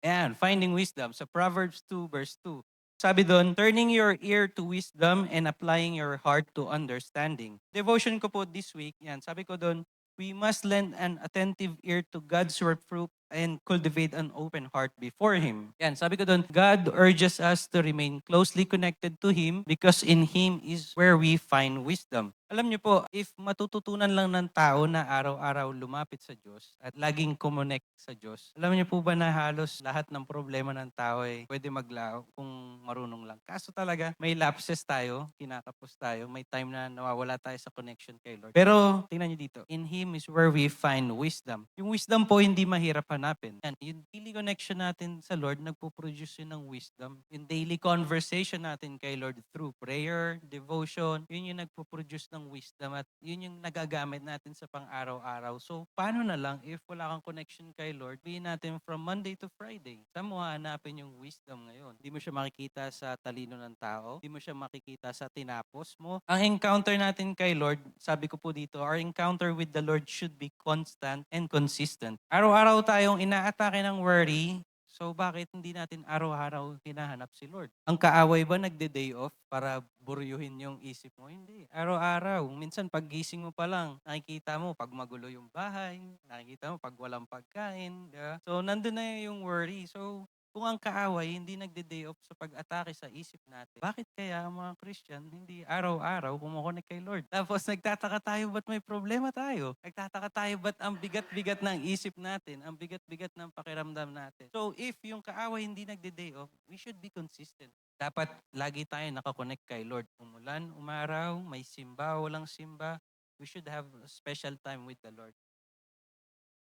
Ayan, finding wisdom. Sa Proverbs 2 verse 2. Sabi doon, turning your ear to wisdom and applying your heart to understanding. Devotion ko po this week, yan, sabi ko doon, we must lend an attentive ear to God's reproof and cultivate an open heart before Him. Yan, sabi ko doon, God urges us to remain closely connected to Him because in Him is where we find wisdom. Alam niyo po, if matututunan lang ng tao na araw-araw lumapit sa Diyos at laging kumonect sa Diyos, alam niyo po ba na halos lahat ng problema ng tao ay pwede maglao kung marunong lang. Kaso talaga, may lapses tayo, kinakapos tayo, may time na nawawala tayo sa connection kay Lord. Pero tingnan niyo dito, in Him is where we find wisdom. Yung wisdom po hindi mahirap hanapin. Yan, yung daily connection natin sa Lord, nagpo-produce yun ng wisdom. Yung daily conversation natin kay Lord through prayer, devotion, yun yung nagpo-produce ng wisdom at yun yung nagagamit natin sa pang-araw-araw. So, paano na lang if wala kang connection kay Lord, be natin from Monday to Friday. Saan mo hahanapin yung wisdom ngayon? Hindi mo siya makikita sa talino ng tao, hindi mo siya makikita sa tinapos mo. Ang encounter natin kay Lord, sabi ko po dito, our encounter with the Lord should be constant and consistent. Araw-araw tayong inaatake ng worry, so bakit hindi natin araw-araw hinahanap si Lord? Ang kaaway ba nagde-day off para buryuhin yung isip mo? Hindi. Araw-araw. Minsan paggising mo pa lang, nakikita mo pag magulo yung bahay, nakikita mo pag walang pagkain. Di ba? So nandun na yung worry. So kung ang kaaway hindi nagde-day off sa pag-atake sa isip natin, bakit kaya ang mga Christian hindi araw-araw kumukonek kay Lord? Tapos nagtataka tayo ba't may problema tayo? Nagtataka tayo ba't ang bigat-bigat ng isip natin, ang bigat-bigat ng pakiramdam natin? So if yung kaaway hindi nagde-day off, we should be consistent. Dapat lagi tayo nakakonect kay Lord. Umulan, umaraw, may simba, walang simba, we should have a special time with the Lord.